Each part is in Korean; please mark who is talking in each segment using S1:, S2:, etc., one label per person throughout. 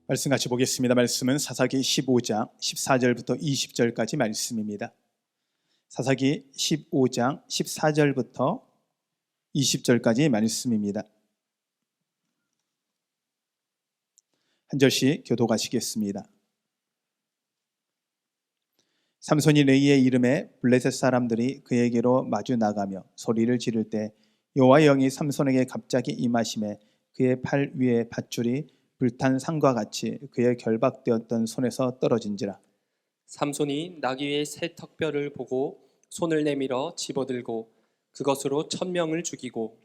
S1: 말씀 같이 보겠습니다. 말씀은 사사기 15장 14절부터 20절까지 말씀입니다. 사사기 15장 14절부터 20절까지 말씀입니다. 한 절씩 교독하시겠습니다. 삼손이 레이의 이름에 블레셋 사람들이 그에게로 마주 나가며 소리를 지를 때 여호와의 영이 삼손에게 갑자기 임하심에 그의 팔 위에 밧줄이 불탄 상과 같이 그의 결박되었던 손에서 떨어진지라.
S2: 삼손이 나귀의 새 턱뼈를 보고 손을 내밀어 집어들고 그것으로 1000명을 죽이고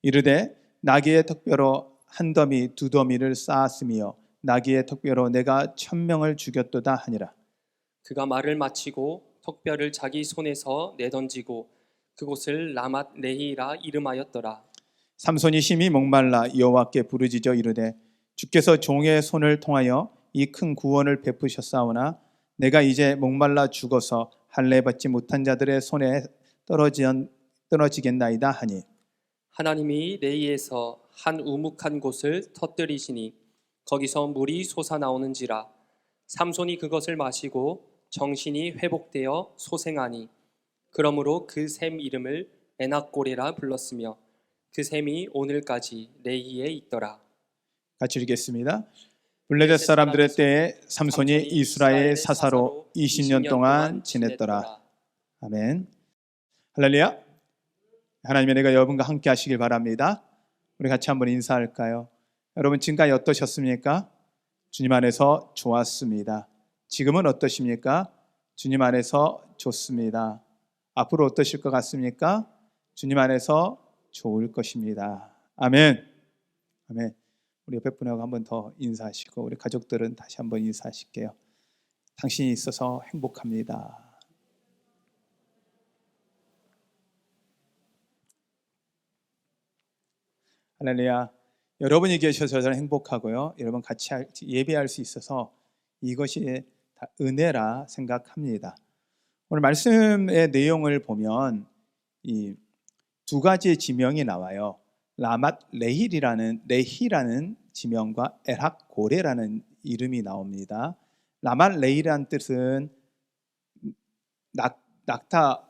S1: 이르되 나귀의 턱뼈로 한 더미 두 더미를 쌓았으며 나귀의 턱뼈로 내가 1000명을 죽였도다 하니라.
S2: 그가 말을 마치고 턱뼈를 자기 손에서 내던지고 그곳을 라맛 레히라 이름하였더라.
S1: 삼손이 심히 목말라 여호와께 부르짖어 이르되 주께서 종의 손을 통하여 이 큰 구원을 베푸셨사오나 내가 이제 목말라 죽어서 할례 받지 못한 자들의 손에 떨어지겠나이다 하니
S2: 하나님이 레히에서 한 우묵한 곳을 터뜨리시니 거기서 물이 솟아나오는지라. 삼손이 그것을 마시고 정신이 회복되어 소생하니 그러므로 그 샘 이름을 에낙고레라 불렀으며 그 샘이 오늘까지 레히에 있더라.
S1: 같이 읽겠습니다. 블레셋 사람들의 때에 삼손이 이스라엘 사사로 20년 동안 지냈더라. 아멘. 할렐루야. 하나님의 은혜가 여러분과 함께 하시길 바랍니다. 우리 같이 한번 인사할까요? 여러분 지금까지 어떠셨습니까? 주님 안에서 좋았습니다. 지금은 어떠십니까? 주님 안에서 좋습니다. 앞으로 어떠실 것 같습니까? 주님 안에서 좋을 것입니다. 아멘. 아멘. 우리 옆에 분하고 한 번 더 인사하시고 우리 가족들은 다시 한번 인사하실게요. 당신이 있어서 행복합니다. 할렐루야. 여러분이 계셔서 저는 행복하고요. 여러분 같이 예배할 수 있어서 이것이 다 은혜라 생각합니다. 오늘 말씀의 내용을 보면 이 두 가지의 지명이 나와요. 라맛 레히라는 지명과 에락 고레라는 이름이 나옵니다. 라맛 레히라는 뜻은 낙타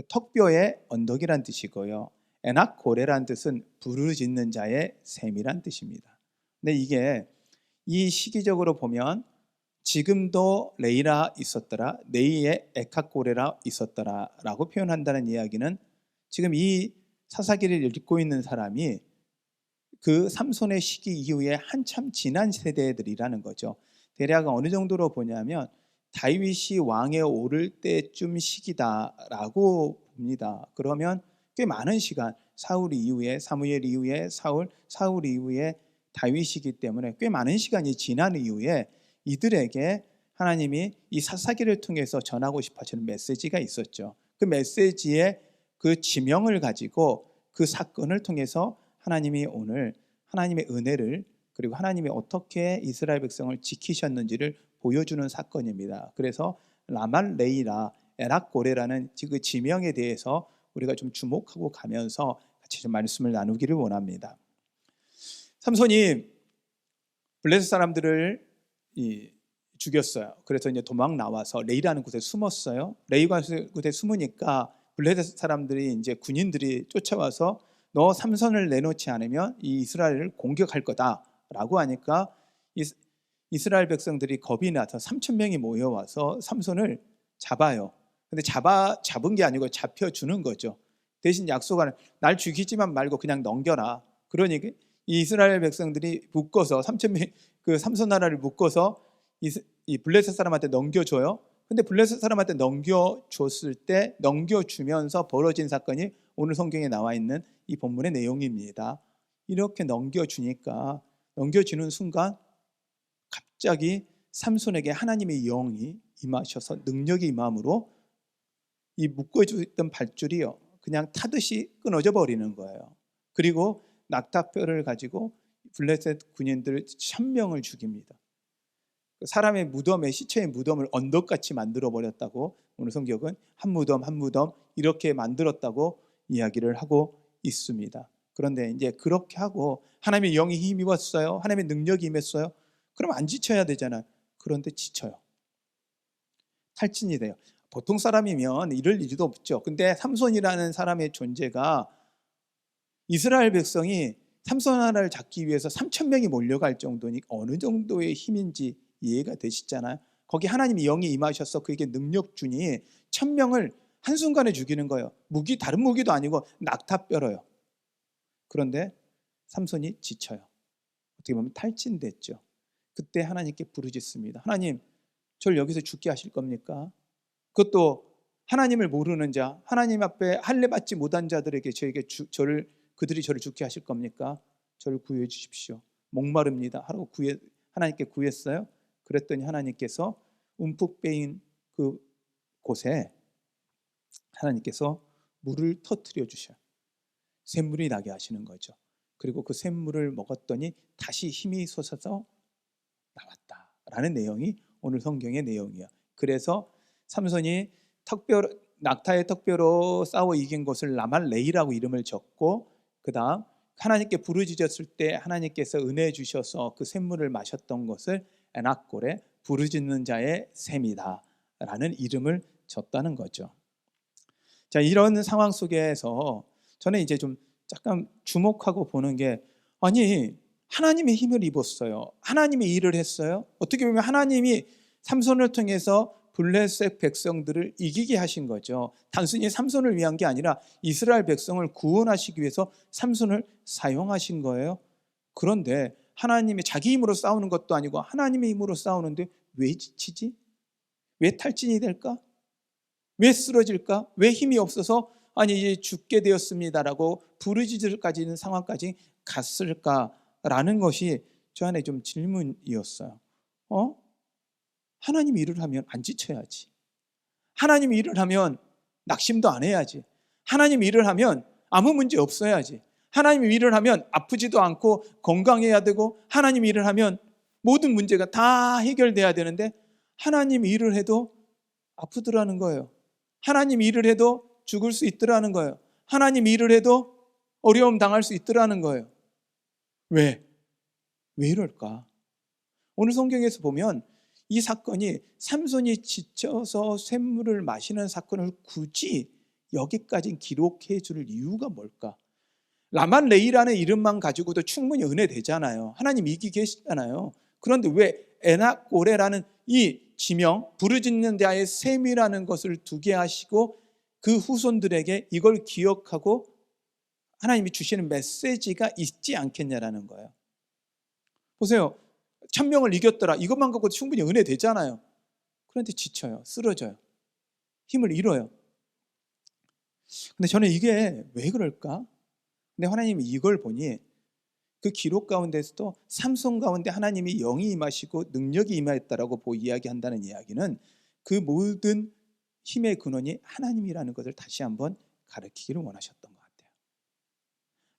S1: 턱뼈의 언덕이란 뜻이고요. 에낙 고레라는 뜻은 부르짖는 자의 셈이란 뜻입니다. 근데 이게 이 시기적으로 보면 지금도 레이라 있었더라, 내일에 에카고레라 있었더라라고 표현한다는 이야기는 지금 이 사사기를 읽고 있는 사람이 그 삼손의 시기 이후에 한참 지난 세대들이라는 거죠. 대략 어느 정도로 보냐면 다윗이 왕에 오를 때쯤 시기다라고 봅니다. 그러면 꽤 많은 시간, 사울 이후에 사무엘 이후에 사울 이후에 다윗이기 때문에 꽤 많은 시간이 지난 이후에 이들에게 하나님이 이 사사기를 통해서 전하고 싶어 하시는 메시지가 있었죠. 그 메시지의 그 지명을 가지고 그 사건을 통해서 하나님이 오늘 하나님의 은혜를 그리고 하나님이 어떻게 이스라엘 백성을 지키셨는지를 보여주는 사건입니다. 그래서 라말 레이라 에락고레라는 그 지명에 대해서 우리가 좀 주목하고 가면서 같이 좀 말씀을 나누기를 원합니다. 삼손이 블레셋 사람들을 죽였어요. 그래서 이제 도망 나와서 레이라는 곳에 숨었어요. 레이라는 곳에 숨으니까 블레셋 사람들이 이제 군인들이 쫓아와서 너 삼손을 내놓지 않으면 이 이스라엘을 공격할 거다라고 하니까 이스라엘 백성들이 겁이 나서 3000명이 모여와서 삼손을 잡아요. 근데 잡은 게 아니고 잡혀주는 거죠. 대신 약속하는 날 죽이지만 말고 그냥 넘겨라. 그러니 이 이스라엘 백성들이 묶어서 3000명 그 삼손 나라를 묶어서 이 블레셋 사람한테 넘겨줘요. 근데 블레셋 사람한테 넘겨줬을 때 넘겨주면서 벌어진 사건이 오늘 성경에 나와 있는 이 본문의 내용입니다. 이렇게 넘겨주는 순간 갑자기 삼손에게 하나님의 영이 임하셔서 능력이 임함으로 이 묶어주던 밧줄이요 그냥 타듯이 끊어져 버리는 거예요. 그리고 낙타뼈를 가지고 블레셋 군인들 1000명을 죽입니다. 사람의 무덤에 시체의 무덤을 언덕같이 만들어 버렸다고 오늘 성경은 한 무덤 한 무덤 이렇게 만들었다고 이야기를 하고 있습니다. 그런데 이제 그렇게 하고 하나님의 영이 힘입었어요. 하나님의 능력이 임했어요. 그럼 안 지쳐야 되잖아요. 그런데 지쳐요. 탈진이 돼요. 보통 사람이면 이럴 일도 없죠. 근데 삼손이라는 사람의 존재가 이스라엘 백성이 삼손 하나를 잡기 위해서 3,000명이 몰려갈 정도니 어느 정도의 힘인지 이해가 되시잖아요. 거기 하나님이 영이 임하셔서 그에게 능력 주니 1,000명을 한순간에 죽이는 거예요. 다른 무기도 아니고 낙타뼈로요. 그런데 삼손이 지쳐요. 어떻게 보면 탈진됐죠. 그때 하나님께 부르짖습니다. 하나님, 저를 여기서 죽게 하실 겁니까? 그것도 하나님을 모르는 자, 하나님 앞에 할례 받지 못한 자들에게 그들이 저를 죽게 하실 겁니까? 저를 구해 주십시오. 목마릅니다. 하라고 하나님께 구했어요. 그랬더니 하나님께서 움푹 빼인 그 곳에 하나님께서 물을 터뜨려 주셔요. 샘물이 나게 하시는 거죠. 그리고 그 샘물을 먹었더니 다시 힘이 솟아서 나왔다라는 내용이 오늘 성경의 내용이에요. 그래서 삼손이 낙타의 턱뼈로 싸워 이긴 것을 라말레이라고 이름을 적고, 그 다음 하나님께 부르짖었을 때 하나님께서 은혜 주셔서 그 샘물을 마셨던 것을 에낙골에 부르짖는 자의 샘이다 라는 이름을 줬다는 거죠. 자, 이런 상황 속에서 저는 이제 좀 잠깐 주목하고 보는 게, 아니 하나님의 힘을 입었어요. 하나님이 일을 했어요. 어떻게 보면 하나님이 삼손을 통해서 블레셋 백성들을 이기게 하신 거죠. 단순히 삼손을 위한 게 아니라 이스라엘 백성을 구원하시기 위해서 삼손을 사용하신 거예요. 그런데 하나님이 자기 힘으로 싸우는 것도 아니고 하나님의 힘으로 싸우는데 왜 지치지? 왜 탈진이 될까? 왜 쓰러질까? 왜 힘이 없어서 아니 이제 죽게 되었습니다라고 부르짖을까지는 상황까지 갔을까라는 것이 저 안에 좀 질문이었어요. 하나님이 일을 하면 안 지쳐야지. 하나님이 일을 하면 낙심도 안 해야지. 하나님이 일을 하면 아무 문제 없어야지. 하나님이 일을 하면 아프지도 않고 건강해야 되고, 하나님이 일을 하면 모든 문제가 다 해결돼야 되는데 하나님이 일을 해도 아프더라는 거예요. 하나님이 일을 해도 죽을 수 있더라는 거예요. 하나님이 일을 해도 어려움 당할 수 있더라는 거예요. 왜 이럴까? 오늘 성경에서 보면 이 사건이 삼손이 지쳐서 샘물을 마시는 사건을 굳이 여기까지 기록해 줄 이유가 뭘까? 라만레이라는 이름만 가지고도 충분히 은혜 되잖아요. 하나님 이기 계시잖아요. 그런데 왜 에낙고레라는 이 지명, 부르짖는 자의 셈이라는 것을 두게 하시고 그 후손들에게 이걸 기억하고 하나님이 주시는 메시지가 있지 않겠냐라는 거예요. 보세요. 1,000명을 이겼더라. 이것만 갖고 충분히 은혜 되잖아요. 그런데 지쳐요. 쓰러져요. 힘을 잃어요. 근데 저는 이게 왜 그럴까? 근데 하나님이 이걸 보니 그 기록 가운데서도 삼손 가운데 하나님이 영이 임하시고 능력이 임하였다라고 이야기한다는 이야기는 그 모든 힘의 근원이 하나님이라는 것을 다시 한번 가르치기를 원하셨던 것 같아요.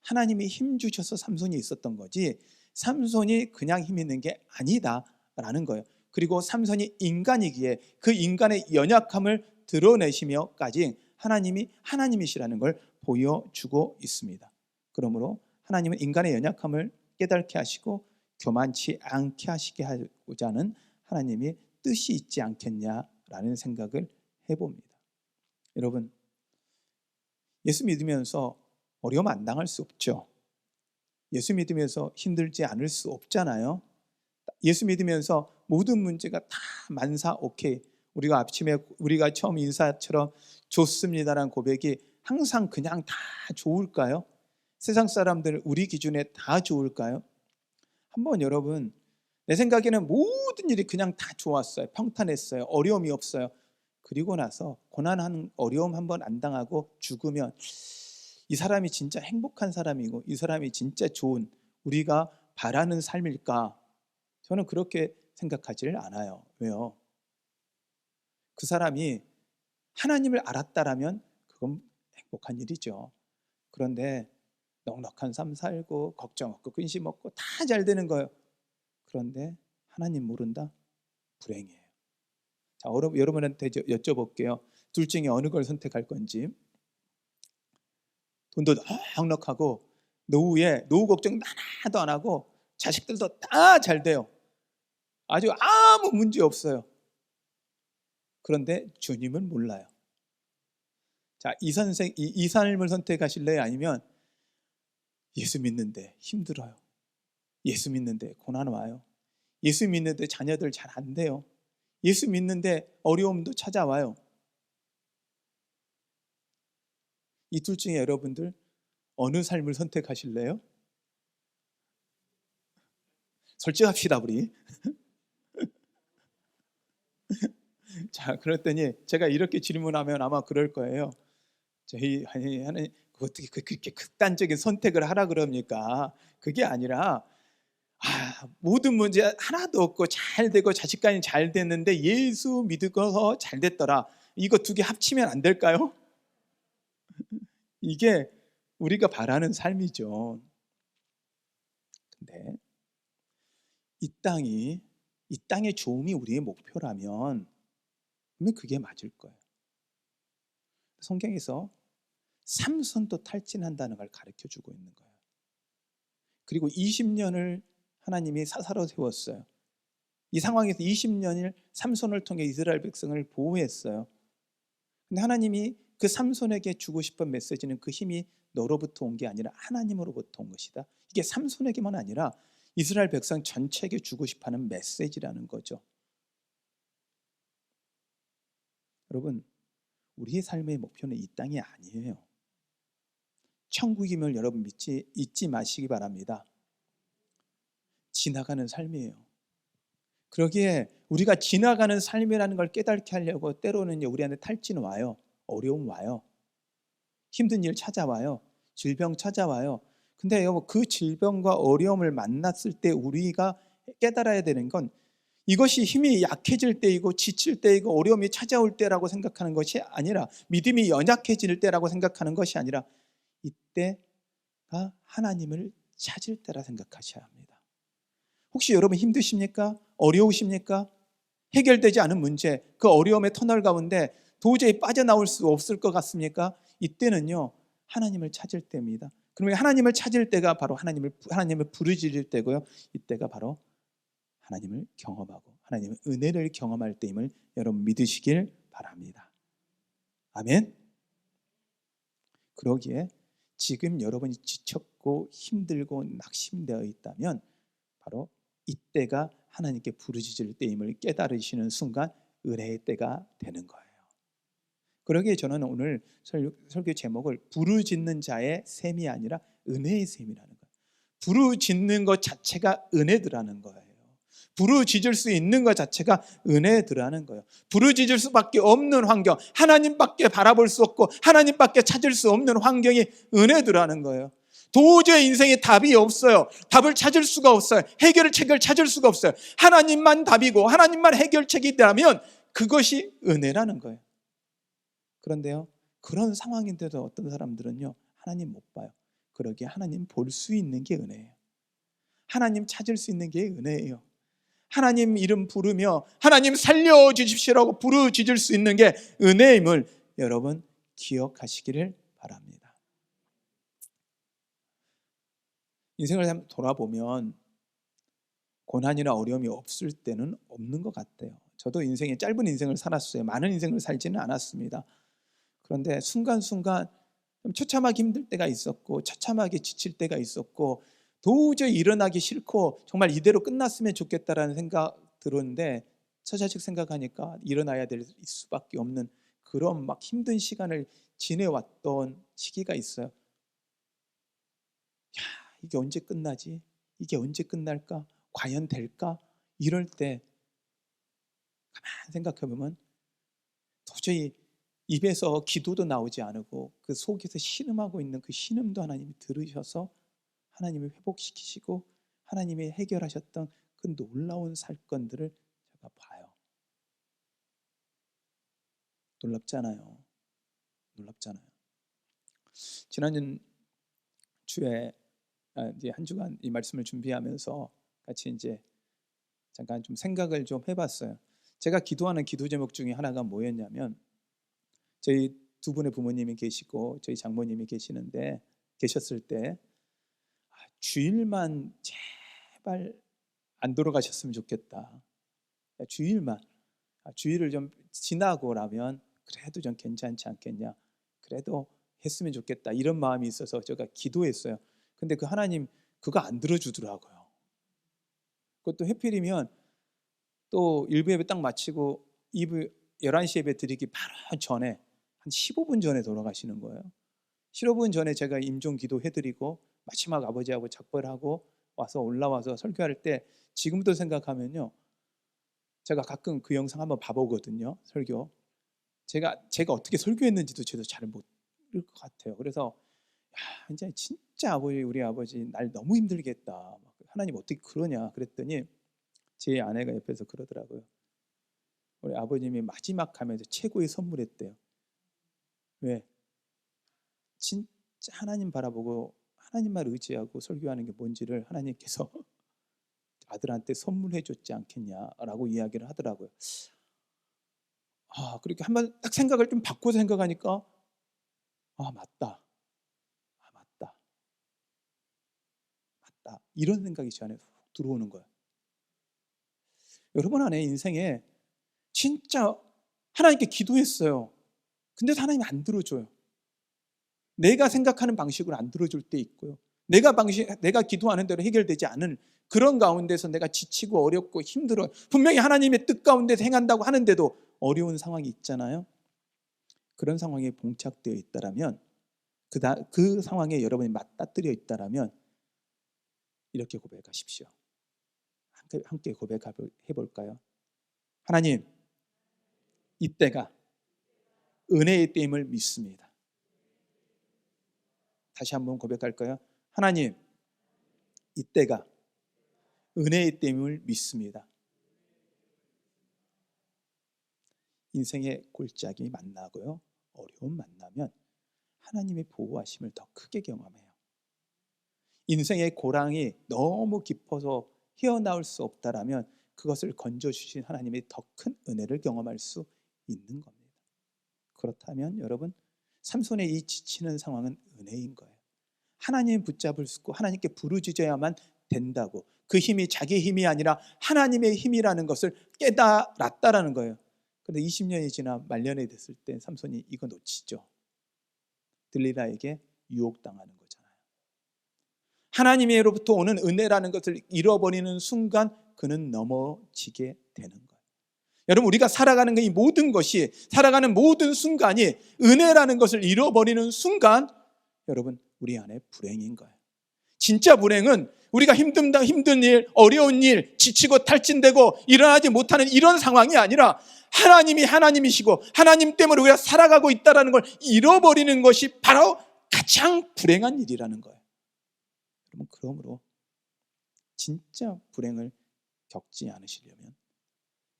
S1: 하나님이 힘 주셔서 삼손이 있었던 거지 삼손이 그냥 힘 있는 게 아니다라는 거예요. 그리고 삼손이 인간이기에 그 인간의 연약함을 드러내시며까지 하나님이 하나님이시라는 걸 보여주고 있습니다. 그러므로 하나님은 인간의 연약함을 깨닫게 하시고 교만치 않게 하시게 하고자 하는 하나님의 뜻이 있지 않겠냐라는 생각을 해봅니다. 여러분, 예수 믿으면서 어려움 안 당할 수 없죠. 예수 믿으면서 힘들지 않을 수 없잖아요. 예수 믿으면서 모든 문제가 다 만사 오케이, 우리가 아침에 우리가 처음 인사처럼 좋습니다라는 고백이 항상 그냥 다 좋을까요? 세상 사람들 우리 기준에 다 좋을까요? 한번 여러분, 내 생각에는 모든 일이 그냥 다 좋았어요. 평탄했어요. 어려움이 없어요. 그리고 나서 고난하는 어려움 한번 안 당하고 죽으면 이 사람이 진짜 행복한 사람이고 이 사람이 진짜 좋은 우리가 바라는 삶일까? 저는 그렇게 생각하지를 않아요. 왜요? 그 사람이 하나님을 알았다라면 그건 행복한 일이죠. 그런데 넉넉한 삶 살고 걱정 없고 근심 없고 다 잘 되는 거예요. 그런데 하나님 모른다? 불행이에요. 자, 여러분한테 여쭤볼게요. 둘 중에 어느 걸 선택할 건지. 돈도 넉넉하고 노후 걱정 하나도 안 하고 자식들도 다 잘 돼요. 아주 아무 문제 없어요. 그런데 주님은 몰라요. 자, 이 삶을 선택하실래요? 아니면 예수 믿는데 힘들어요. 예수 믿는데 고난 와요. 예수 믿는데 자녀들 잘 안 돼요. 예수 믿는데 어려움도 찾아와요. 이 둘 중에 여러분들 어느 삶을 선택하실래요? 솔직합시다 우리. 자, 그랬더니 제가 이렇게 질문하면 아마 그럴 거예요. 저희 하나님 어떻게 그렇게 극단적인 선택을 하라 그럽니까? 그게 아니라 모든 문제 하나도 없고 잘 되고 자식간이 잘 됐는데 예수 믿고서 잘 됐더라. 이거 두 개 합치면 안 될까요? 이게 우리가 바라는 삶이죠. 근데 이 땅의 좋음이 우리의 목표라면 그러면 그게 맞을 거예요. 성경에서 삼손도 탈진한다는 걸 가르쳐 주고 있는 거예요. 그리고 20년을 하나님이 사사로 세웠어요. 이 상황에서 20년을 삼손을 통해 이스라엘 백성을 보호했어요. 근데 하나님이 그 삼손에게 주고 싶은 메시지는 그 힘이 너로부터 온 게 아니라 하나님으로부터 온 것이다. 이게 삼손에게만 아니라 이스라엘 백성 전체에게 주고 싶어하는 메시지라는 거죠. 여러분, 우리의 삶의 목표는 이 땅이 아니에요. 천국임을 여러분 잊지 마시기 바랍니다. 지나가는 삶이에요. 그러기에 우리가 지나가는 삶이라는 걸 깨닫게 하려고 때로는 우리한테 탈진 와요. 어려움 와요. 힘든 일 찾아와요. 질병 찾아와요. 근데 여러분, 그 질병과 어려움을 만났을 때 우리가 깨달아야 되는 건 이것이 힘이 약해질 때이고 지칠 때이고 어려움이 찾아올 때라고 생각하는 것이 아니라, 믿음이 연약해질 때라고 생각하는 것이 아니라 이때가 하나님을 찾을 때라 생각하셔야 합니다. 혹시 여러분 힘드십니까? 어려우십니까? 해결되지 않은 문제, 그 어려움의 터널 가운데 도저히 빠져나올 수 없을 것 같습니까? 이때는요, 하나님을 찾을 때입니다. 그러면 하나님을 찾을 때가 바로 하나님을 부르짖을 때고요. 이때가 바로 하나님을 경험하고 하나님의 은혜를 경험할 때임을 여러분 믿으시길 바랍니다. 아멘. 그러기에 지금 여러분이 지쳤고 힘들고 낙심되어 있다면 바로 이때가 하나님께 부르짖을 때임을 깨달으시는 순간 은혜의 때가 되는 거예요. 그러기에 저는 오늘 설교 제목을 부르짖는 자의 셈이 아니라 은혜의 셈이라는 거예요. 부르짖는 것 자체가 은혜더라는 거예요. 부르짖을 수 있는 것 자체가 은혜더라는 거예요. 부르짖을 수밖에 없는 환경, 하나님밖에 바라볼 수 없고 하나님밖에 찾을 수 없는 환경이 은혜더라는 거예요. 도저히 인생에 답이 없어요. 답을 찾을 수가 없어요. 해결책을 찾을 수가 없어요. 하나님만 답이고 하나님만 해결책이라면 그것이 은혜라는 거예요. 그런데요, 그런 상황인데도 어떤 사람들은요, 하나님 못 봐요. 그러기에 하나님 볼 수 있는 게 은혜예요. 하나님 찾을 수 있는 게 은혜예요. 하나님 이름 부르며 하나님 살려주십시오라고 부르짖을 수 있는 게 은혜임을 여러분 기억하시기를 바랍니다. 인생을 한번 돌아보면 고난이나 어려움이 없을 때는 없는 것 같아요. 저도 인생에 짧은 인생을 살았어요. 많은 인생을 살지는 않았습니다. 그런데 순간순간 좀 처참하게 힘들 때가 있었고 처참하게 지칠 때가 있었고 도저히 일어나기 싫고 정말 이대로 끝났으면 좋겠다라는 생각 들었는데 처자식 생각하니까 일어나야 될 수밖에 없는 그런 막 힘든 시간을 지내왔던 시기가 있어요. 야, 이게 언제 끝나지? 이게 언제 끝날까? 과연 될까? 이럴 때 가만히 생각해보면 도저히 입에서 기도도 나오지 않고 그 속에서 신음하고 있는 그 신음도 하나님이 들으셔서 하나님을 회복시키시고 하나님이 해결하셨던 그 놀라운 사건들을 제가 봐요. 놀랍잖아요. 지난 주에 이제 한 주간 이 말씀을 준비하면서 같이 이제 잠깐 좀 생각을 좀 해봤어요. 제가 기도하는 기도 제목 중에 하나가 뭐였냐면, 저희 두 분의 부모님이 계시고 저희 장모님이 계셨을 때 주일만 제발 안 돌아가셨으면 좋겠다. 주일만, 주일을 좀 지나고 나면 그래도 좀 괜찮지 않겠냐, 그래도 했으면 좋겠다, 이런 마음이 있어서 제가 기도했어요. 근데 그 하나님 그거 안 들어주더라고요. 그것도 해필이면 또 일부 예배 딱 마치고 11시 예배 드리기 바로 전에 한 15분 전에 돌아가시는 거예요. 15분 전에 제가 임종 기도해드리고 마지막 아버지하고 작별하고 와서 올라와서 설교할 때 지금도 생각하면요, 제가 가끔 그 영상 한번 봐보거든요. 설교 제가 어떻게 설교했는지도 저도 잘 모를 것 같아요. 그래서 야, 이제 진짜 아버지, 우리 아버지 날 너무 힘들겠다, 하나님 어떻게 그러냐 그랬더니 제 아내가 옆에서 그러더라고요. 우리 아버님이 마지막 가면서 최고의 선물했대요. 왜? 진짜 하나님 바라보고 하나님만 의지하고 설교하는 게 뭔지를 하나님께서 아들한테 선물해 줬지 않겠냐라고 이야기를 하더라고요. 그렇게 한번 딱 생각을 좀 바꿔서 생각하니까 맞다, 맞다, 맞다, 이런 생각이 제 안에 훅 들어오는 거예요. 여러분 안에 인생에 진짜 하나님께 기도했어요. 근데 하나님이 안 들어줘요. 내가 생각하는 방식으로 안 들어줄 때 있고요, 내가 기도하는 대로 해결되지 않은 그런 가운데서 내가 지치고 어렵고 힘들어요. 분명히 하나님의 뜻 가운데 행한다고 하는데도 어려운 상황이 있잖아요. 그런 상황에 봉착되어 있다라면, 그 상황에 여러분이 맞닥뜨려 있다라면 이렇게 고백하십시오. 함께 고백해 볼까요? 하나님, 이때가 은혜의 때임을 믿습니다. 다시 한번 고백할까요? 하나님, 이때가 은혜의 때임을 믿습니다. 인생의 골짜기 만나고요, 어려움 만나면 하나님의 보호하심을 더 크게 경험해요. 인생의 고랑이 너무 깊어서 헤어나올 수 없다라면 그것을 건져주신 하나님의 더 큰 은혜를 경험할 수 있는 겁니다. 그렇다면 여러분, 삼손의 이 지치는 상황은 은혜인 거예요. 하나님 붙잡을 수 있고 하나님께 부르짖어야만 된다고, 그 힘이 자기 힘이 아니라 하나님의 힘이라는 것을 깨달았다라는 거예요. 그런데 20년이 지나 말년이 됐을 때 삼손이 이거 놓치죠. 들릴라에게 유혹당하는 거잖아요. 하나님으로부터 오는 은혜라는 것을 잃어버리는 순간 그는 넘어지게 되는 거예요. 여러분, 우리가 살아가는 이 모든 것이, 살아가는 모든 순간이 은혜라는 것을 잃어버리는 순간 여러분, 우리 안에 불행인 거예요. 진짜 불행은 우리가 힘든 일, 어려운 일, 지치고 탈진되고 일어나지 못하는 이런 상황이 아니라 하나님이 하나님이시고 하나님 때문에 우리가 살아가고 있다는 걸 잃어버리는 것이 바로 가장 불행한 일이라는 거예요. 여러분, 그러므로 진짜 불행을 겪지 않으시려면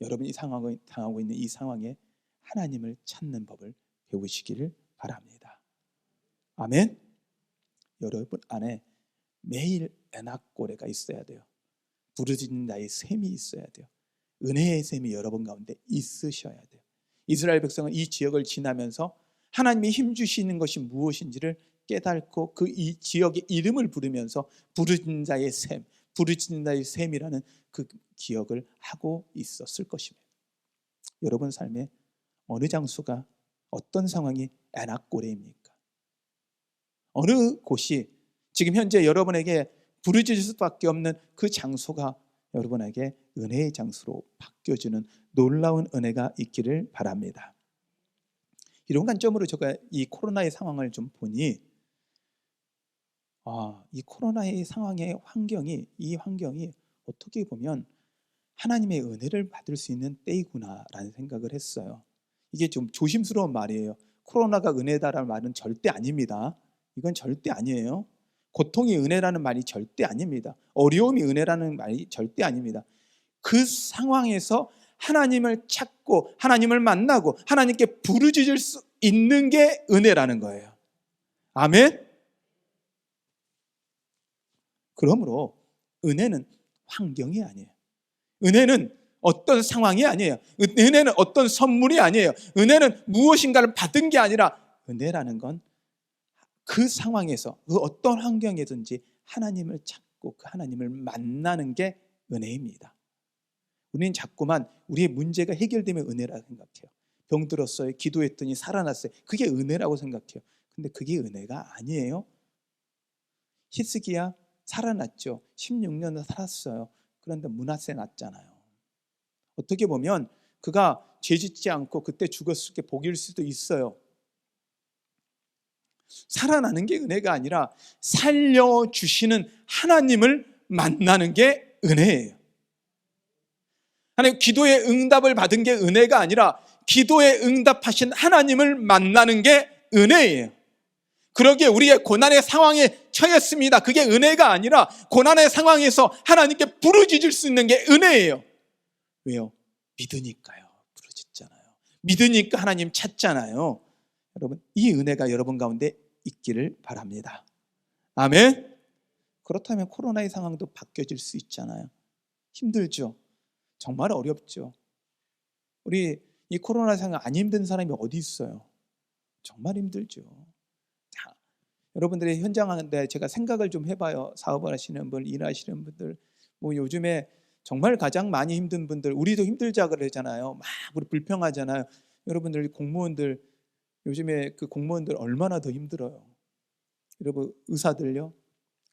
S1: 여러분이 당하고 있는 이 상황에 하나님을 찾는 법을 배우시기를 바랍니다. 아멘. 여러분 안에 매일 에낙고레가 있어야 돼요. 부르짖는 나의 샘이 있어야 돼요. 은혜의 샘이 여러분 가운데 있으셔야 돼요. 이스라엘 백성은 이 지역을 지나면서 하나님이 힘주시는 것이 무엇인지를 깨닫고 그 이 지역의 이름을 부르면서 부르짖는 자의 샘, 부르짖는 자의 샘이라는 그 기억을 하고 있었을 것입니다. 여러분 삶에 어느 장소가, 어떤 상황이 에낙고레입니까? 어느 곳이 지금 현재 여러분에게 부르짖을 수밖에 없는 그 장소가 여러분에게 은혜의 장소로 바뀌어주는 놀라운 은혜가 있기를 바랍니다. 이런 관점으로 제가 이 코로나의 상황을 좀 보니 이 코로나의 상황의 이 환경이 어떻게 보면 하나님의 은혜를 받을 수 있는 때이구나라는 생각을 했어요. 이게 좀 조심스러운 말이에요. 코로나가 은혜다라는 말은 절대 아닙니다. 이건 절대 아니에요. 고통이 은혜라는 말이 절대 아닙니다. 어려움이 은혜라는 말이 절대 아닙니다. 그 상황에서 하나님을 찾고 하나님을 만나고 하나님께 부르짖을 수 있는 게 은혜라는 거예요. 아멘. 그러므로 은혜는 환경이 아니에요. 은혜는 어떤 상황이 아니에요. 은혜는 어떤 선물이 아니에요. 은혜는 무엇인가를 받은 게 아니라 은혜라는 건 그 상황에서 그 어떤 환경이든지 하나님을 찾고 그 하나님을 만나는 게 은혜입니다. 우리는 자꾸만 우리의 문제가 해결되면 은혜라 생각해요. 병들었어요. 기도했더니 살아났어요. 그게 은혜라고 생각해요. 근데 그게 은혜가 아니에요. 히스기야 살아났죠. 16년을 살았어요. 그런데 므낫세 났잖아요. 어떻게 보면 그가 죄짓지 않고 그때 죽었을 게 복일 수도 있어요. 살아나는 게 은혜가 아니라 살려주시는 하나님을 만나는 게 은혜예요. 하나님, 기도의 응답을 받은 게 은혜가 아니라 기도에 응답하신 하나님을 만나는 게 은혜예요. 그러기에 우리의 고난의 상황에 처했습니다. 그게 은혜가 아니라 고난의 상황에서 하나님께 부르짖을 수 있는 게 은혜예요. 왜요? 믿으니까요. 부르짖잖아요. 믿으니까 하나님 찾잖아요. 여러분, 이 은혜가 여러분 가운데 있기를 바랍니다. 아멘. 그렇다면 코로나의 상황도 바뀌어질 수 있잖아요. 힘들죠. 정말 어렵죠. 우리 이 코로나 상황 안 힘든 사람이 어디 있어요? 정말 힘들죠. 자, 여러분들의 현장하는데 제가 생각을 좀 해봐요. 사업을 하시는 분, 일하시는 분들, 뭐 요즘에 정말 가장 많이 힘든 분들, 우리도 힘들자 그러잖아요. 막 우리 불평하잖아요. 여러분들 공무원들, 요즘에 그 공무원들 얼마나 더 힘들어요. 여러분, 의사들요,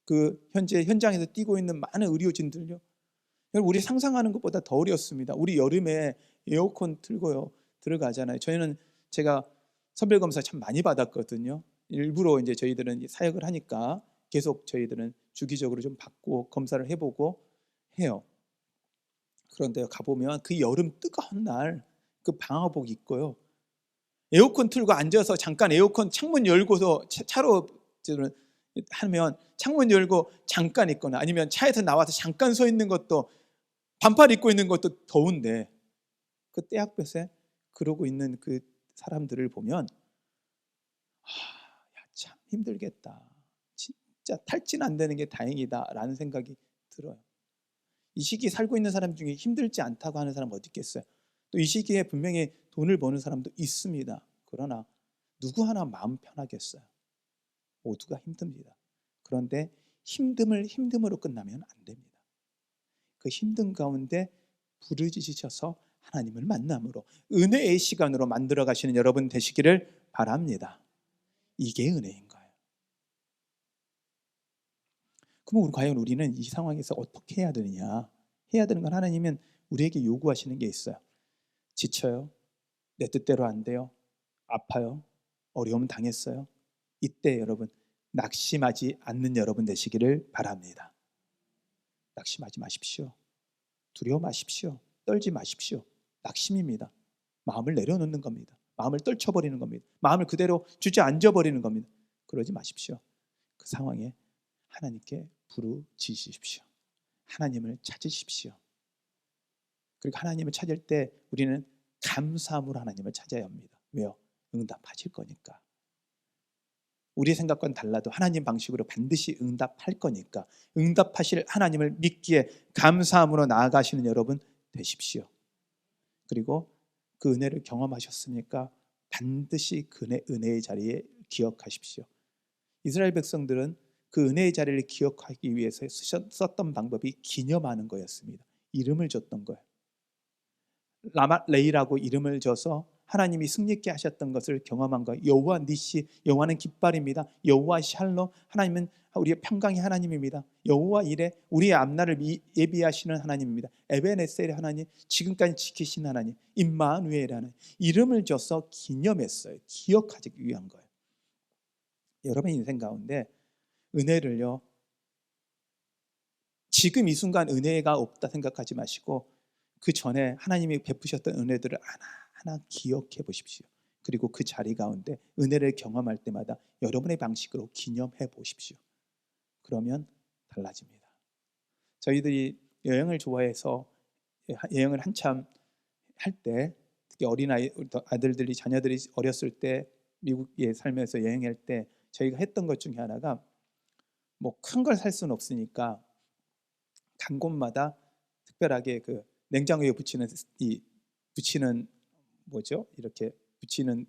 S1: 그 현재 현장에서 뛰고 있는 많은 의료진들요, 여러분, 우리 상상하는 것보다 더 어렵습니다. 우리 여름에 에어컨 틀고요 들어가잖아요. 제가 선별검사 참 많이 받았거든요. 일부러 이제 저희들은 사역을 하니까 계속 저희들은 주기적으로 좀 받고 검사를 해보고 해요. 그런데 가보면 그 여름 뜨거운 날 그 방화복 입고요, 에어컨 틀고 앉아서 잠깐 에어컨 창문 열고서 차로 하면 창문 열고 잠깐 있거나 아니면 차에서 나와서 잠깐 서 있는 것도, 반팔 입고 있는 것도 더운데 그 떼약볕에 그러고 있는 그 사람들을 보면 참 힘들겠다. 진짜 탈진 안 되는 게 다행이다라는 생각이 들어요. 이 시기에 살고 있는 사람 중에 힘들지 않다고 하는 사람 어디 있겠어요? 또 이 시기에 분명히 돈을 버는 사람도 있습니다. 그러나 누구 하나 마음 편하겠어요? 모두가 힘듭니다. 그런데 힘듦을 힘듦으로 끝나면 안 됩니다. 그 힘든 가운데 부르짖으셔서 하나님을 만남으로 은혜의 시간으로 만들어 가시는 여러분 되시기를 바랍니다. 이게 은혜인 거예요. 그럼 과연 우리는 이 상황에서 어떻게 해야 되느냐? 해야 되는 건, 하나님은 우리에게 요구하시는 게 있어요. 지쳐요? 내 뜻대로 안 돼요? 아파요? 어려움 당했어요? 이때 여러분, 낙심하지 않는 여러분 되시기를 바랍니다. 낙심하지 마십시오. 두려워 마십시오. 떨지 마십시오. 낙심입니다. 마음을 내려놓는 겁니다. 마음을 떨쳐버리는 겁니다. 마음을 그대로 주저앉아버리는 겁니다. 그러지 마십시오. 그 상황에 하나님께 부르짖으십시오. 하나님을 찾으십시오. 그리고 하나님을 찾을 때 우리는 감사함으로 하나님을 찾아야 합니다. 왜요? 응답하실 거니까. 우리 생각과는 달라도 하나님 방식으로 반드시 응답할 거니까 응답하실 하나님을 믿기에 감사함으로 나아가시는 여러분 되십시오. 그리고 그 은혜를 경험하셨습니까? 반드시 그 은혜의 자리에 기억하십시오. 이스라엘 백성들은 그 은혜의 자리를 기억하기 위해서 썼던 방법이 기념하는 거였습니다. 이름을 줬던 거예요. 라마레이라고 이름을 줘서 하나님이 승리케 하셨던 것을 경험한 거예요. 여호와 니시, 여호와는 깃발입니다. 여호와 샬롬, 하나님은 우리의 평강의 하나님입니다. 여호와 이레, 우리의 앞날을 예비하시는 하나님입니다. 에베네셀의 하나님, 지금까지 지키신 하나님, 임마누엘의 하나님, 이름을 줘서 기념했어요. 기억하기 위한 거예요. 여러분 인생 가운데 은혜를요, 지금 이 순간 은혜가 없다 생각하지 마시고 그 전에 하나님이 베푸셨던 은혜들을 하나하나 기억해 보십시오. 그리고 그 자리 가운데 은혜를 경험할 때마다 여러분의 방식으로 기념해 보십시오. 그러면 달라집니다. 저희들이 여행을 좋아해서 여행을 한참 할 때, 특히 아들들이, 자녀들이 어렸을 때 미국에 살면서 여행할 때 저희가 했던 것 중에 하나가, 뭐 큰 걸 살 수는 없으니까 간 곳마다 특별하게 그 냉장고에 붙이는 뭐죠? 이렇게 붙이는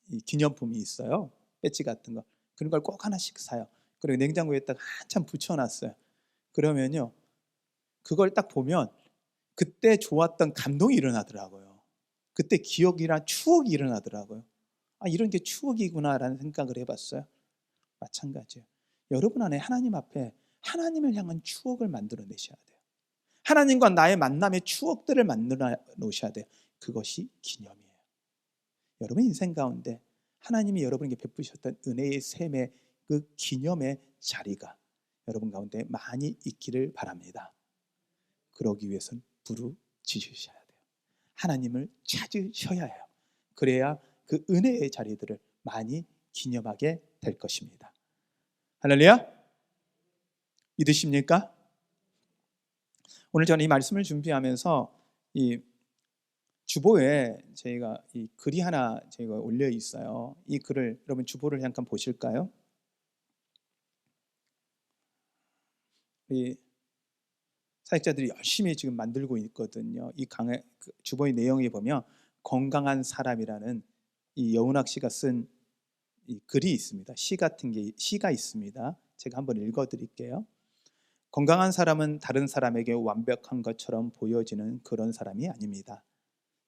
S1: 이 기념품이 있어요. 배지 같은 거. 그런 걸 꼭 하나씩 사요. 그리고 냉장고에다가 한참 붙여놨어요. 그러면요, 그걸 딱 보면 그때 좋았던 감동이 일어나더라고요. 그때 기억이나 추억이 일어나더라고요. 이런 게 추억이구나라는 생각을 해봤어요. 마찬가지예요. 여러분 안에 하나님 앞에 하나님을 향한 추억을 만들어내셔야 돼요. 하나님과 나의 만남의 추억들을 만들어 놓으셔야 돼요. 그것이 기념이에요. 여러분 인생 가운데 하나님이 여러분에게 베푸셨던 은혜의 샘의 그 기념의 자리가 여러분 가운데 많이 있기를 바랍니다. 그러기 위해서는 부르짖으셔야 돼요. 하나님을 찾으셔야 해요. 그래야 그 은혜의 자리들을 많이 기념하게 될 것입니다. 할렐루야! 믿으십니까? 오늘 저는 이 말씀을 준비하면서 이 주보에 저희가 이 글이 하나 저희가 올려 있어요. 이 글을 여러분 주보를 잠깐 보실까요? 이 사역자들이 열심히 지금 만들고 있거든요. 이 강의 주보의 내용에 보면 건강한 사람이라는 이 여운학 씨가 쓴 이 글이 있습니다. 시가 있습니다. 제가 한번 읽어드릴게요. 건강한 사람은 다른 사람에게 완벽한 것처럼 보여지는 그런 사람이 아닙니다.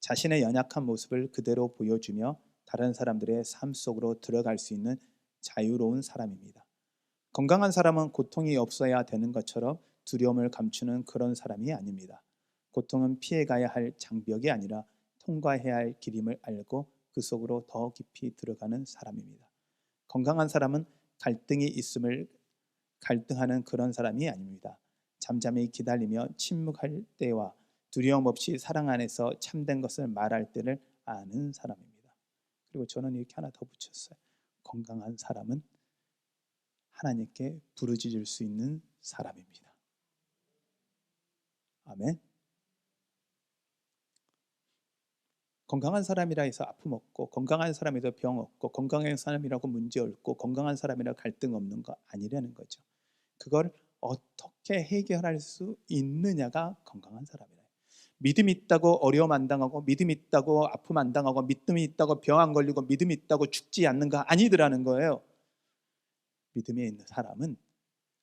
S1: 자신의 연약한 모습을 그대로 보여주며 다른 사람들의 삶 속으로 들어갈 수 있는 자유로운 사람입니다. 건강한 사람은 고통이 없어야 되는 것처럼 두려움을 감추는 그런 사람이 아닙니다. 고통은 피해가야 할 장벽이 아니라 통과해야 할 길임을 알고 그 속으로 더 깊이 들어가는 사람입니다. 건강한 사람은 갈등이 있음을 갈등하는 그런 사람이 아닙니다. 잠잠히 기다리며 침묵할 때와 두려움 없이 사랑 안에서 참된 것을 말할 때를 아는 사람입니다. 그리고 저는 이렇게 하나 더 붙였어요. 건강한 사람은 하나님께 부르짖을 수 있는 사람입니다. 아멘. 건강한 사람이라 해서 아픔 없고, 건강한 사람이라서 병 없고, 건강한 사람이라고 문제 없고, 건강한 사람이라고 갈등 없는 거 아니라는 거죠. 그걸 어떻게 해결할 수 있느냐가 건강한 사람이에요. 믿음이 있다고 어려움 안 당하고, 믿음이 있다고 아픔 안 당하고, 믿음이 있다고 병 안 걸리고, 믿음이 있다고 죽지 않는가 아니더라는 거예요. 믿음에 있는 사람은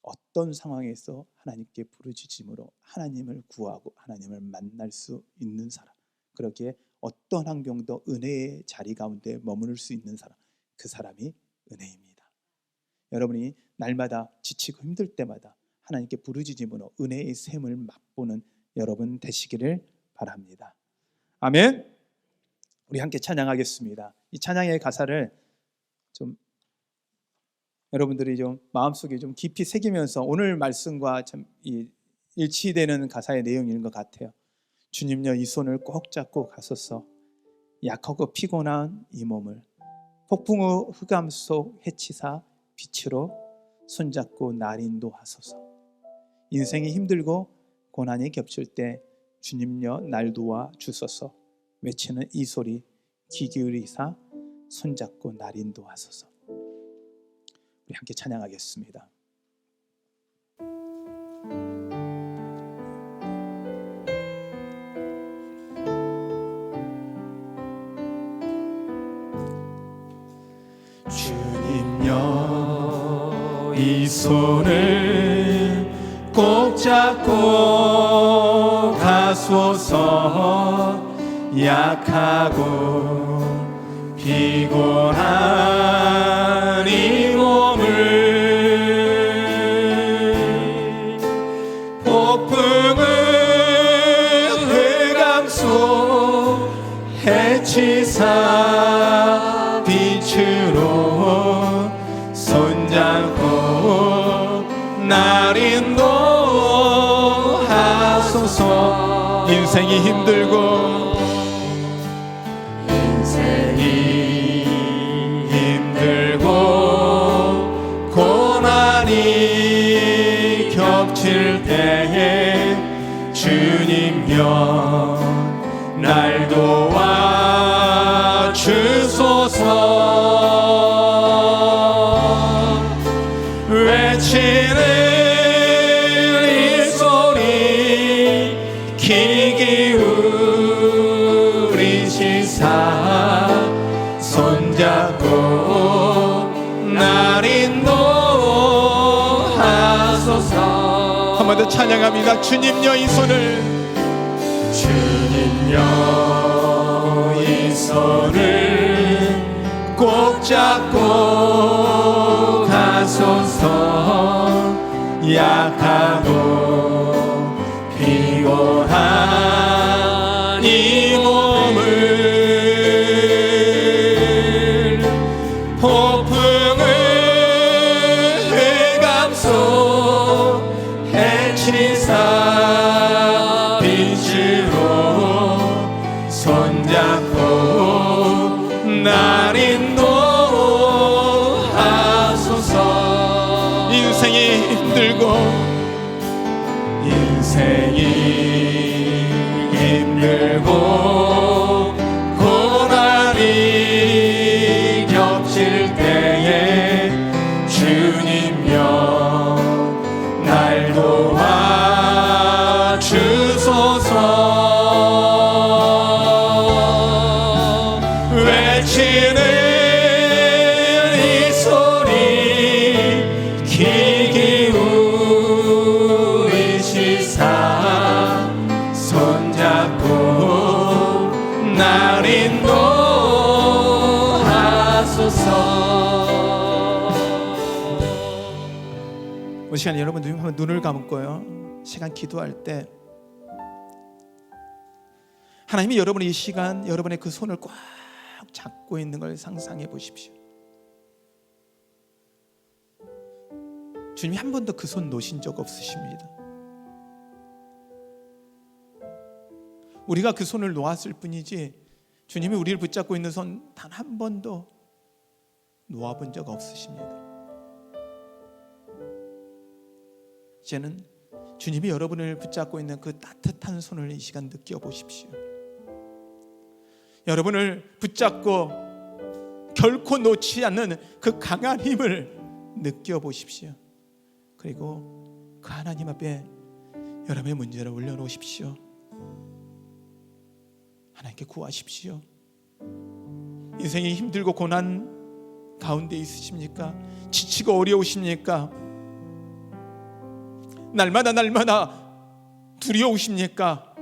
S1: 어떤 상황에서 하나님께 부르짖음으로 하나님을 구하고 하나님을 만날 수 있는 사람, 그렇기에 어떤 환경도 은혜의 자리 가운데 머무를 수 있는 사람, 그 사람이 은혜입니다. 여러분이 날마다 지치고 힘들 때마다 하나님께 부르짖음으로 은혜의 샘을 맛보는 여러분 되시기를 바랍니다. 아멘. 우리 함께 찬양하겠습니다. 이 찬양의 가사를 좀 여러분들이 좀 마음속에 좀 깊이 새기면서 오늘 말씀과 참 일치되는 가사의 내용인 것 같아요. 주님여 이 손을 꼭 잡고 가소서. 약하고 피곤한 이 몸을 폭풍우 흑암 속 해치사 빛으로 손잡고 날 인도하소서. 인생이 힘들고 고난이 겹칠 때 주님여 날 도와 주소서. 외치는 이 소리 귀 기울이사 손잡고 날 인도하소서. 우리 함께 찬양하겠습니다. 주님여 이 손을 꼭 잡고 가소서. 약하고 피곤한 이 몸을 폭풍은 흑암 속 해치사 빛으로 손잡고 날 인도하소서. 인생이 힘들고 고난이 겹칠 때에 주님여 날 도와 주소서. 외치는 이 소리 귀 기울이시사 손잡고 날 인도하소서. 한 번 더 찬양합니다. 주님여 이 손을 주님여 이 손을 꼭 잡고 가소서. 약하고 피곤한 이 몸을 폭풍을 감소 해치사 빛으로 손잡고 날 인도하소서. 인생이 힘들고 고난이 겹칠 때에 주님여 날 도와주소서. 외치는 이 소리 귀 기울이시사 손잡고 날 인도하소서. 이 시간 여러분 한번 눈을 감고요, 시간 기도할 때 하나님이 여러분의 이 시간 여러분의 그 손을 꽉 잡고 있는 걸 상상해 보십시오. 주님이 한 번도 그 손 놓으신 적 없으십니다. 우리가 그 손을 놓았을 뿐이지 주님이 우리를 붙잡고 있는 손 단 한 번도 놓아본 적 없으십니다. 이제는 주님이 여러분을 붙잡고 있는 그 따뜻한 손을 이 시간 느껴보십시오. 여러분을 붙잡고 결코 놓지 않는 그 강한 힘을 느껴보십시오. 그리고 그 하나님 앞에 여러분의 문제를 올려놓으십시오. 하나님께 구하십시오. 인생이 힘들고 고난 가운데 있으십니까? 지치고 어려우십니까? 날마다 두려우십니까?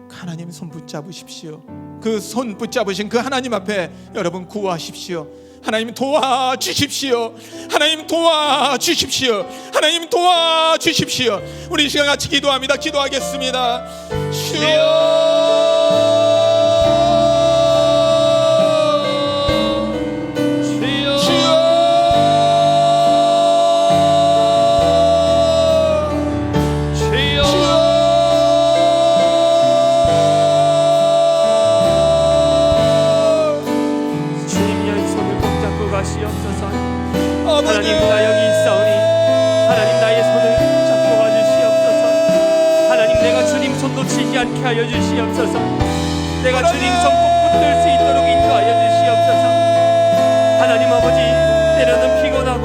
S1: 하나님 손 붙잡으십시오. 그 손 붙잡으신 그 하나님 앞에 여러분 구하십시오. 하나님 도와주십시오. 하나님 도와주십시오. 하나님 도와주십시오. 우리 이 시간 같이 기도합니다. 기도하겠습니다. 주여,
S2: 하나님, 나 여기 있사오니 하나님 나의 손을 잡고 가주시옵소서. 하나님, 내가 주님 손 놓치지 않게 하여 주시옵소서. 내가 주님 손 꼭 붙들 수 있도록 인도하여 주시옵소서. 하나님 아버지, 때로는 피곤하고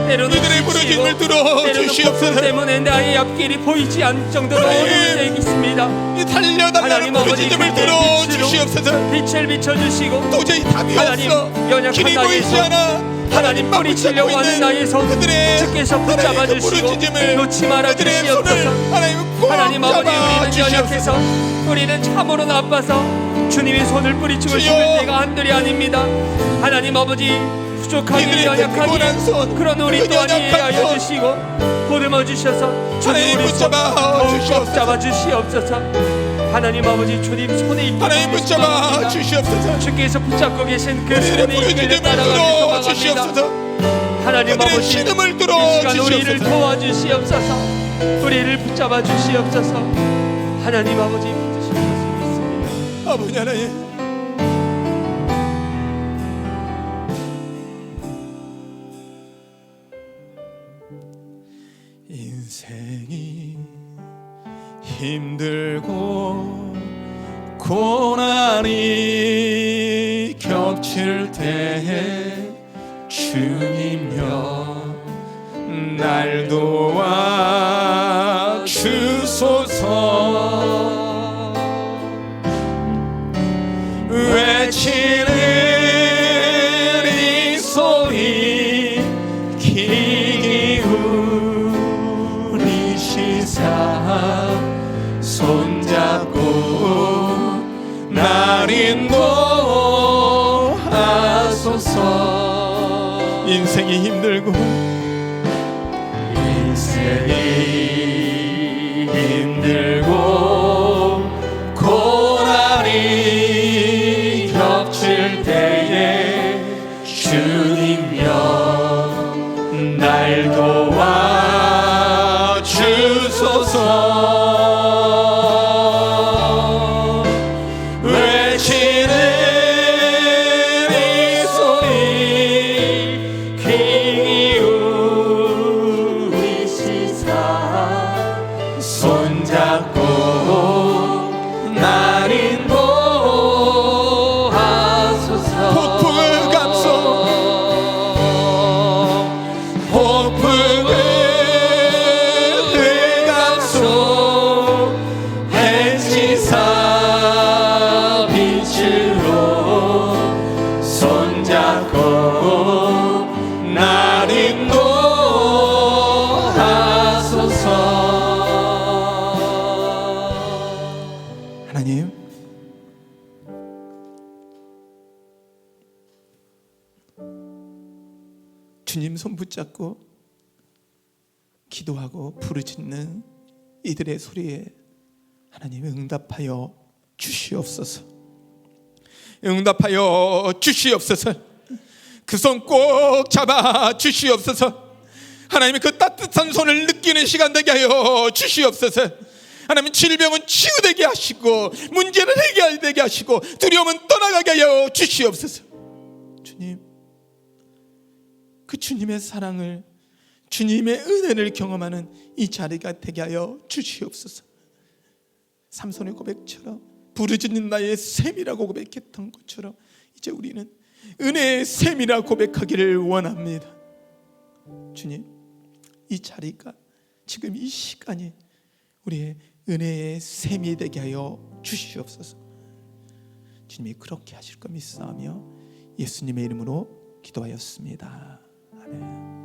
S2: 때로는
S1: 이들의 부르짖음을 들어주시옵소서.
S2: 때로는 때문에 나의 앞길이 보이지 않을 정도로 어려울 때가 있습니다.
S1: 달려달라는 부르짖음을 들어주시옵소서.
S2: 빛을 비춰주시고
S1: 도저히 답이
S2: 하나님,
S1: 없어.
S2: 연약한
S1: 길이
S2: 나의
S1: 보이지
S2: 손,
S1: 않아.
S2: 하나님 뿌리치려고 하는 나의 손 주께서 붙잡아 주시고 놓지 말아 주시옵소서. 하나님 아버지, 우리는 연약해서 우리는 참으로 나빠서 주님의 손을 뿌리치고 싶을 때가 한둘이 아닙니다. 하나님 아버지, 부족하기 연약하기 그런 우리 또한 이해하여 주시고 보듬어 주셔서 주님 우리 손 더욱 잡아 주시옵소서. 하나님 아버지, 주님 손에 있는
S1: 하나님 붙잡아 주시옵소서.
S2: 주께서 붙잡고 계신 그 손의 이끌을 따라가며 도망갑니다. 하나님 아버지, 이 시간 우리를 도와주시옵소서. 우리를 붙잡아 주시옵소서. 하나님 아버지, 붙드실 말씀 있습니다.
S1: 아버지 하나님, 인생이 힘들고 고난이 겹칠 때에 주님여 날 도와주소서. 외치는 이 소리 귀 기울이시사
S3: 손잡고 날 인도하소서. 인생이 힘들고 고난이 겹칠 때에 주님여 날 도와주소서. 외치는 이 소리 귀 기울이시사 손잡고 날 인도하소서. 폭풍을 감소 폭풍을 감소 해지사 빛으로 손잡고 날 인도하소서. 하나님, 주님 손 붙잡고 기도하고 부르짖는 이들의 소리에 하나님 응답하여 주시옵소서. 응답하여 주시옵소서. 그 손 꼭 잡아 주시옵소서. 하나님의 그 따뜻한 손을 느끼는 시간 되게 하여 주시옵소서. 하나님, 질병은 치유되게 하시고 문제는 해결되게 하시고 두려움은 떠나가게 하여 주시옵소서. 주님, 그 주님의 사랑을, 주님의 은혜를 경험하는 이 자리가 되게 하여 주시옵소서. 삼손의 고백처럼 부르짖는 나의 샘이라고 고백했던 것처럼 이제 우리는 은혜의 샘이라 고백하기를 원합니다. 주님, 이 자리가, 지금 이 시간이 우리의 은혜의 샘이 되게 하여 주시옵소서. 주님이 그렇게 하실 거 믿사오며 예수님의 이름으로 기도하였습니다. 아멘.